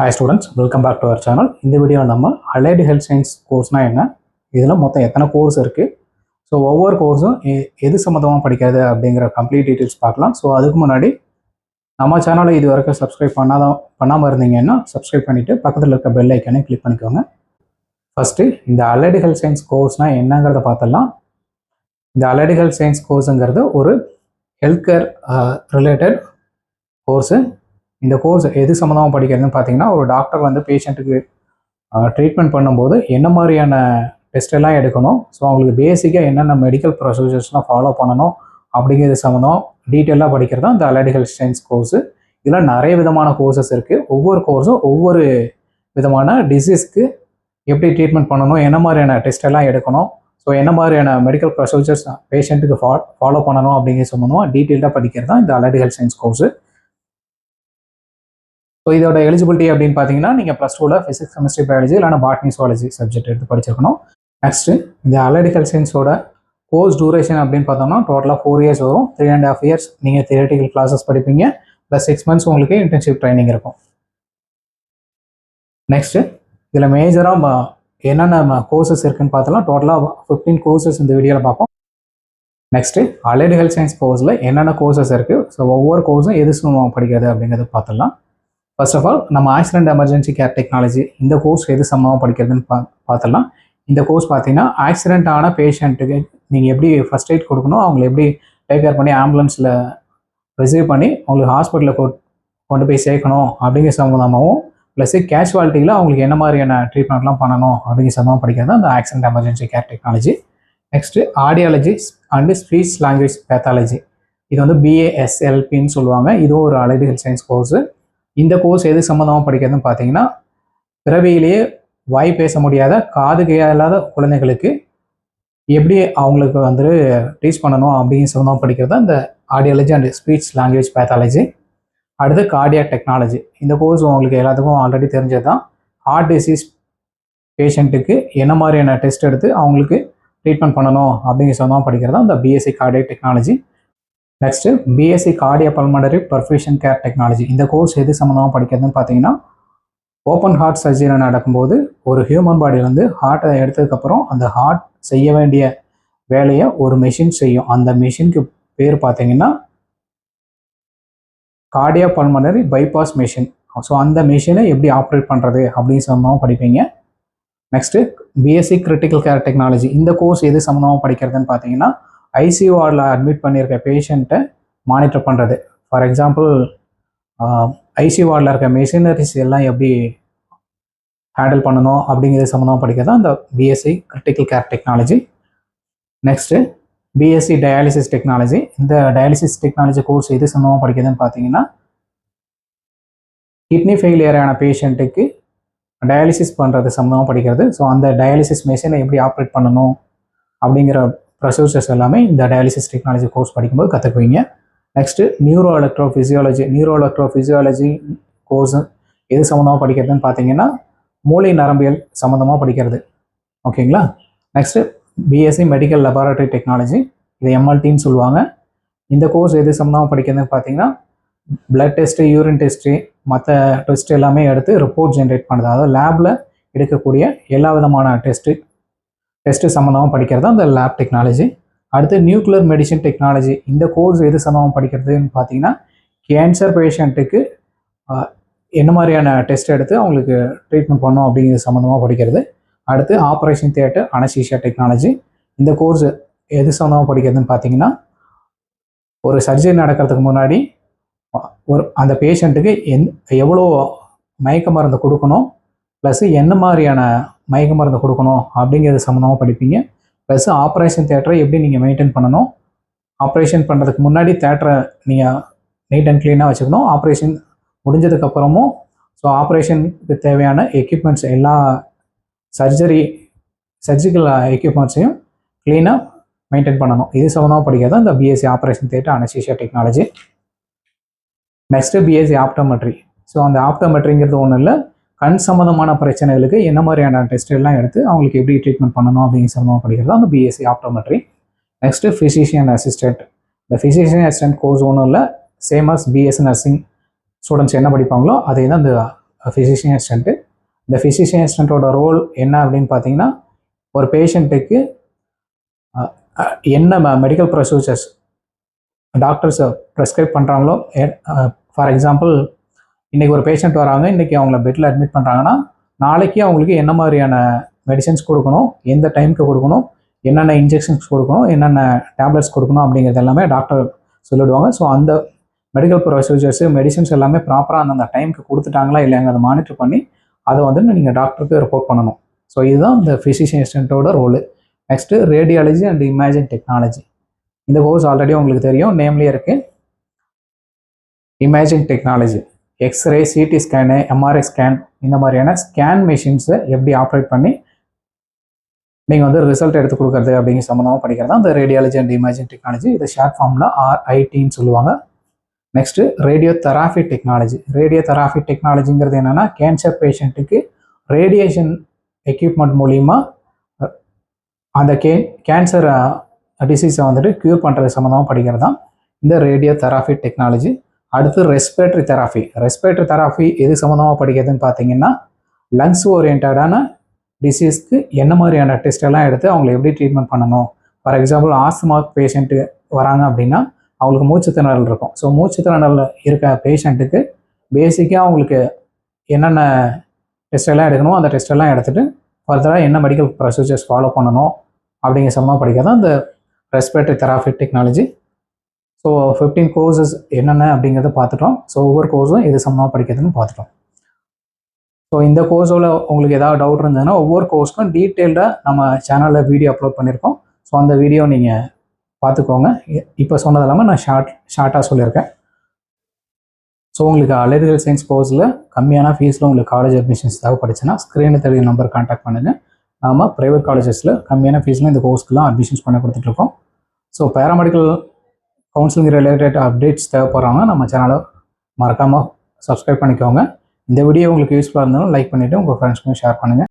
Hi students, welcome back to our channel. இந்த video நம்ம Allied Health Science கோர்ஸ்னா என்ன, இதில் மொத்தம் எத்தனை கோர்ஸ் இருக்குது, ஸோ ஒவ்வொரு கோர்ஸும் எது சம்மந்தமாக படிக்கிறது அப்படிங்கிற கம்ப்ளீட் டீட்டெயில்ஸ் பார்க்கலாம். ஸோ அதுக்கு முன்னாடி நம்ம சேனலை இது வரைக்கும் பண்ணாமல் இருந்தீங்கன்னா சப்ஸ்கிரைப் பண்ணிவிட்டு பக்கத்தில் இருக்க பெல் ஐக்கானே கிளிக் பண்ணிக்கோங்க. ஃபஸ்ட்டு இந்த Allied Health Science கோர்ஸ்னால் என்னங்கிறத பார்த்துடலாம். இந்த Allied Health Science கோர்ஸுங்கிறது ஒரு ஹெல்த் கேர் ரிலேட்டட் கோர்ஸு. இந்த கோர்ஸ் எது சம்மந்தமாக படிக்கிறதுன்னு பார்த்தீங்கன்னா, ஒரு டாக்டர் வந்து பேஷண்ட்டுக்கு ட்ரீட்மெண்ட் பண்ணும்போது என்ன மாதிரியான டெஸ்ட் எல்லாம் எடுக்கணும், ஸோ அவங்களுக்கு பேசிக்காக என்னென்ன மெடிக்கல் ப்ரொசீஜர்ஸ்லாம் ஃபாலோ பண்ணணும் அப்படிங்கிறது சம்மந்தம் டீட்டெயிலாக படிக்கிறது தான் இந்த Allied Health Science கோர்ஸு. இதில் நிறைய விதமான கோர்சஸ் இருக்குது. ஒவ்வொரு கோர்ஸும் ஒவ்வொரு விதமான டிசீஸ்க்கு எப்படி ட்ரீட்மெண்ட் பண்ணணும், என்ன மாதிரியான டெஸ்ட் எல்லாம் எடுக்கணும், ஸோ என்ன மாதிரியான மெடிக்கல் ப்ரொசீஜர்ஸ் பேஷண்ட்டுக்கு ஃபாலோ பண்ணணும் அப்படிங்கிற சம்மந்தமாக டீட்டெயிலாக படிக்கிறது தான் இந்த Allied Health Science course. So இதோட எலிஜிபிலிட்டி அப்படின்னு பார்த்தீங்கன்னா, நீங்கள் +2ல் ஃபிசிக்ஸ், கெமிஸ்ட்ரி, பயாலஜி இல்லைனா பாட்னி, சுவாலஜி சப்ஜெக்ட் எடுத்து படிச்சிருக்கணும். நெக்ஸ்ட்டு இந்த Allied Health Scienceோட கோர்ஸ் டூரேஷன் அப்படின்னு பார்த்தோம்னா டோட்டலாக 4 இயர்ஸ் வரும். 3.5 இயர்ஸ் நீங்கள் தியரிட்டிக்கல் கிளாஸஸ் படிப்பீங்க, +6 மந்த்ஸ் உங்களுக்கு இன்டர்ன்ஷிப் ட்ரைனிங் இருக்கும். நெக்ஸ்ட்டு இதில் மேஜராக என்னென்ன கோர்சஸ் இருக்குதுன்னு பார்த்தோம்னா டோட்டலாக 15 கோர்சஸ் இந்த வீடியோவில் பார்ப்போம். நெக்ஸ்ட்டு Allied Health Science கோர்ஸில் என்னென்ன கோர்சஸ் இருக்குது, ஸோ ஒவ்வொரு கோர்ஸும் எது படிக்கிறது அப்படிங்கிறது பார்த்துடலாம். ஃபர்ஸ்ட் ஆஃப் ஆல் நம்ம ஆக்சிடென்ட் எமர்ஜென்சி கேர் டெக்னாலஜி இந்த கோர்ஸ் எது சம்மந்தமாக படிக்கிறதுன்னு பார்த்துடலாம். இந்த கோர்ஸ் பார்த்தீங்கன்னா ஆக்சிடென்ட் ஆன பேஷண்ட்டுக்கு நீங்கள் எப்படி ஃபர்ஸ்ட் எய்ட் கொடுக்கணும், அவங்களை எப்படி டேக் கேர் பண்ணி ஆம்புலன்ஸில் ரிசீவ் பண்ணி அவங்களுக்கு ஹாஸ்பிட்டலில் கொண்டு போய் சேர்க்கணும் அப்படிங்கிற சம்மந்தமாகவும், ப்ளஸ் கேஷுவாலிட்டியில் அவங்களுக்கு என்ன மாதிரியான ட்ரீட்மெண்ட்லாம் பண்ணணும் அப்படிங்கிற சம்மந்தமாக படிக்கிறது அந்த accident emergency care technology. Next audiology and speech language pathology, இது வந்து BASLPன்னு சொல்லுவாங்க. இதுவும் ஒரு Allied Health Science கோர்ஸு. இந்த கோர்ஸ் எது சம்மந்தமாக படிக்கிறதுன்னு பார்த்தீங்கன்னா, பிறவியிலேயே வாய் பேச முடியாத காது கேளாத குழந்தைகளுக்கு எப்படி அவங்களுக்கு வந்து டீச் பண்ணணும் அப்படிங்கிற சம்மந்தமாக படிக்கிறது இந்த audiology and speech language pathology. அடுத்து கார்டியாக் டெக்னாலஜி. இந்த கோர்ஸ் உங்களுக்கு எல்லாத்துக்கும் ஆல்ரெடி தெரிஞ்சது தான். ஹார்ட் டிசீஸ் பேஷண்ட்டுக்கு என்ன மாதிரியான டெஸ்ட் எடுத்து அவங்களுக்கு ட்ரீட்மெண்ட் பண்ணணும் அப்படிங்கிற சம்மந்தமாக படிக்கிறது தான் இந்த BSc cardiac technology. Next BSc cardiopulmonary perfusion care technology. இந்த கோர்ஸ் எது சம்மந்தமாக படிக்கிறதுன்னு பார்த்தீங்கன்னா, ஓப்பன் ஹார்ட் சர்ஜரி நடக்கும்போது ஒரு ஹியூமன் பாடியிலேருந்து ஹார்ட்டை எடுத்ததுக்கப்புறம் அந்த ஹார்ட் செய்ய வேண்டிய வேலையை ஒரு மெஷின் செய்யும். அந்த மெஷினுக்கு பேர் பார்த்தீங்கன்னா கார்டியோபல்மனரி பைபாஸ் மெஷின். ஸோ அந்த மெஷினை எப்படி ஆப்ரேட் பண்ணுறது அப்படின்னு சம்மந்தமாக படிப்பீங்க. Next BSc critical care technology. இந்த கோர்ஸ் எது சம்மந்தமாக படிக்கிறதுன்னு பார்த்தீங்கன்னா, ICU வார்டில் அட்மிட் பண்ணியிருக்க பேஷண்ட்டை மானிட்டர் பண்ணுறது. ஃபார் எக்ஸாம்பிள் ICU வார்டில் இருக்க மெஷினரிஸ் எல்லாம் எப்படி ஹேண்டில் பண்ணணும் அப்படிங்கிறது சம்மந்தமாக படிக்கிறது தான் இந்த BSc critical care technology. Next BSc dialysis technology. இந்த டயாலிசிஸ் டெக்னாலஜி கோர்ஸ் எது சம்மந்தமாக படிக்கிறதுன்னு பார்த்தீங்கன்னா, கிட்னி ஃபெயிலியரான பேஷண்ட்டுக்கு டயாலிசிஸ் பண்ணுறது சம்மந்தமாக படிக்கிறது. ஸோ அந்த டயாலிசிஸ் மெஷினை எப்படி ஆப்ரேட் பண்ணணும் அப்படிங்கிற ப்ரொசீஜர்ஸ் எல்லாமே இந்த டயாலிசிஸ் டெக்னாலஜி கோர்ஸ் படிக்கும்போது கற்றுக்குவீங்க. நெக்ஸ்ட்டு நியூரோ எலக்ட்ரோஃபிசியாலஜி கோர்ஸ் எது சம்மந்தமாக படிக்கிறதுன்னு பார்த்தீங்கன்னா, மூளை நரம்பியல் சம்மந்தமாக படிக்கிறது. ஓகேங்களா. Next BSc medical laboratory technology, இது MLTன்னு சொல்லுவாங்க. இந்த கோர்ஸ் எது சம்மந்தமாக படிக்கிறதுன்னு பார்த்தீங்கன்னா, பிளட் டெஸ்ட்டு, யூரின் டெஸ்ட்டு, மற்ற டெஸ்ட் எல்லாமே எடுத்து ரிப்போர்ட் ஜென்ரேட் பண்ணுறது. அதாவது லேபில் எடுக்கக்கூடிய எல்லா விதமான டெஸ்ட்டு சம்மந்தமாக படிக்கிறது தான் இந்த லேப் டெக்னாலஜி. அடுத்து நியூக்ளியர் மெடிசின் டெக்னாலஜி. இந்த கோர்ஸ் எது சம்மந்தமாக படிக்கிறதுன்னு பார்த்தீங்கன்னா, கேன்சர் பேஷண்ட்டுக்கு என்ன மாதிரியான டெஸ்ட் எடுத்து அவங்களுக்கு ட்ரீட்மெண்ட் பண்ணணும் அப்படிங்கிறது சம்மந்தமாக படிக்கிறது. அடுத்து ஆப்ரேஷன் தியேட்டர் அனஸ்தீசியா டெக்னாலஜி. இந்த கோர்ஸ் எது சம்மந்தமாக படிக்கிறதுன்னு பார்த்தீங்கன்னா, ஒரு சர்ஜரி நடக்கிறதுக்கு முன்னாடி அந்த பேஷண்ட்டுக்கு எவ்வளோ மயக்க மருந்து கொடுக்கணும், ப்ளஸ் என்ன மாதிரியான மயக்க மருந்து கொடுக்கணும் அப்படிங்கிறது சம்மந்தமாக படிப்பீங்க. ப்ளஸ் ஆப்ரேஷன் தியேட்டரை எப்படி நீங்கள் மெயின்டைன் பண்ணணும், ஆப்ரேஷன் பண்ணுறதுக்கு முன்னாடி தியேட்டரை நீங்கள் நீட் அண்ட் க்ளீனாக வச்சுக்கணும், ஆப்ரேஷன் முடிஞ்சதுக்கப்புறமும் ஸோ ஆப்ரேஷனுக்கு தேவையான எக்யூப்மெண்ட்ஸ் எல்லா சர்ஜிக்கல் எக்யூப்மெண்ட்ஸையும் க்ளீனாக மெயின்டைன் பண்ணணும். இது சம்மந்தமாக படிக்கிறது இந்த BSc operation theatre anaesthesia technology. Next BSc optometry. So அந்த ஆப்டோமெட்ரிங்கிறது ஒன்றும் இல்லை, கண் சம்மந்தமான பிரச்சனைகளுக்கு என்ன மாதிரியான டெஸ்ட் எல்லாம் எடுத்து அவங்களுக்கு எப்படி ட்ரீட்மெண்ட் பண்ணணும் அப்படிங்கிற சம்மந்தமாக படிக்கிறது அந்த BSc optometry. Next physician assistant. இந்த ஃபிசிஷியன் அசிஸ்டன்ட் கோர்ஸ் ஒன்றும் இல்லை, same as BSc nursing students என்ன படிப்பாங்களோ அதே தான் இந்த ஃபிசிஷியன் அசிஸ்டண்ட்டு. இந்த ஃபிசிஷியன் அசிஸ்டண்ட்டோட ரோல் என்ன அப்படின்னு பார்த்தீங்கன்னா, ஒரு பேஷண்ட்டுக்கு என்ன மெடிக்கல் ப்ரொசீஜர்ஸ் டாக்டர்ஸ் ப்ரெஸ்கிரைப் பண்ணுறாங்களோ, ஃபார் எக்ஸாம்பிள் இன்றைக்கி ஒரு பேஷண்ட் வராங்க, இன்றைக்கி அவங்கள பெட்டில் அட்மிட் பண்ணுறாங்கன்னா, நாளைக்கு அவங்களுக்கு என்ன மாதிரியான மெடிசன்ஸ் கொடுக்கணும், எந்த டைமுக்கு கொடுக்கணும், என்னென்ன இன்ஜெக்ஷன்ஸ் கொடுக்கணும், என்னென்ன டேப்லெட்ஸ் கொடுக்கணும் அப்படிங்கிறது எல்லாமே டாக்டர் சொல்லிவிடுவாங்க. ஸோ அந்த மெடிக்கல் ப்ரொசீஜர்ஸு மெடிசன்ஸ் எல்லாமே ப்ராப்பராக அந்தந்த டைமுக்கு கொடுத்துட்டாங்களா இல்லைங்க அதை மானிட்டர் பண்ணி அதை வந்து நீங்கள் டாக்டருக்கு ரிப்போர்ட் பண்ணணும். ஸோ இதுதான் இந்த ஃபிசிஷியன் அசிஸ்டண்ட்டோட role. Next radiology and imaging technology. இந்த கோர்ஸ் ஆல்ரெடி உங்களுக்கு தெரியும், நேம்லேயே இருக்குது. Imaging technology, X ray, CT scan, MRI scan, இந்த மாதிரியான ஸ்கேன் மிஷின்ஸை எப்படி ஆப்ரேட் பண்ணி நீங்கள் வந்து ரிசல்ட் எடுத்து கொடுக்குறது அப்படிங்கிற சம்மந்தமாக படிக்கிறது தான் இந்த ரேடியாலஜி அண்ட் இமேஜிங் டெக்னாலஜி. இதை ஷார்ட் ஃபார்மில் RITன்னு சொல்லுவாங்க. Next radiotherapy technology. Radiotherapy டெக்னாலஜிங்கிறது என்னென்னா, கேன்சர் பேஷண்ட்டுக்கு ரேடியேஷன் எக்யூப்மெண்ட் மூலிமா அந்த கேன்சர் டிசீஸை வந்துட்டு க்யூர் பண்ணுறது சம்மந்தமாக படிக்கிறது தான் இந்த ரேடியோ தெராபி டெக்னாலஜி. அடுத்து ரெஸ்பிரேட்டரி தெராபி. ரெஸ்பிரேட்டரி தெராபி எது சம்மந்தமாக படிக்கிறதுன்னு பார்த்தீங்கன்னா, லங்ஸ் ஓரியன்டான டிசீஸ்க்கு என்ன மாதிரியான டெஸ்ட் எல்லாம் எடுத்து அவங்களை எப்படி ட்ரீட்மெண்ட் பண்ணணும். ஃபார் எக்ஸாம்பிள் ஆஸ்துமா பேஷண்ட்டு வராங்க அப்படின்னா அவங்களுக்கு மூச்சு திணறல் இருக்கும். ஸோ மூச்சு திணறல் இருக்க பேஷண்ட்டுக்கு பேசிக்காக அவங்களுக்கு என்னென்ன டெஸ்ட் எல்லாம் எடுக்கணும், அந்த டெஸ்ட் எல்லாம் எடுத்துகிட்டு ஃபர்தராக என்ன மெடிக்கல் ப்ரொசீஜர்ஸ் ஃபாலோ பண்ணணும் அப்படிங்கிற சம்மந்தமாக படிக்கிறது தான் இந்த respiratory therapy technology. So 15 courses என்னென்ன அப்படிங்கிறத பார்த்துட்டோம். ஸோ ஒவ்வொரு கோர்ஸும் எது சம்மந்தமாக படிக்கிறதுன்னு பார்த்துட்டோம். ஸோ இந்த கோர்ஸோட உங்களுக்கு ஏதாவது டவுட் இருந்ததுன்னா ஒவ்வொரு கோர்ஸ்க்கும் டீட்டெயில்டாக நம்ம சேனலில் வீடியோ அப்லோட் பண்ணியிருக்கோம். ஸோ அந்த வீடியோ நீங்கள் பார்த்துக்கோங்க. இப்போ சொன்னது இல்லாமல் நான் ஷார்ட்டாக சொல்லியிருக்கேன். ஸோ உங்களுக்கு அலைடு ஹெல்த் சயின்ஸ் கோர்ஸில் கம்மியான ஃபீஸில் உங்களுக்கு காலேஜ் அட்மிஷன்ஸ் தேவைப்படுச்சுன்னா ஸ்க்ரீனில் தெரிய நம்பர் கான்டாக்ட் பண்ணுங்கள். நாம் ப்ரைவேட் காலேஜஸில் கம்மியான ஃபீஸில் இந்த கோர்ஸ்க்குலாம் அட்மிஷன்ஸ் பண்ணி கொடுத்துட்ருக்கோம். So paramedical counselling related updates தேவைப்படுறவங்க நம்ம சேனலை மறக்காமல் சப்ஸ்கிரைப் பண்ணிக்கோங்க. இந்த வீடியோ உங்களுக்கு யூஸ்ஃபுல்லாக இருந்தாலும் லைக் பண்ணிவிட்டு உங்கள் ஃப்ரெண்ட்ஸ்க்கும் ஷேர் பண்ணுங்கள்.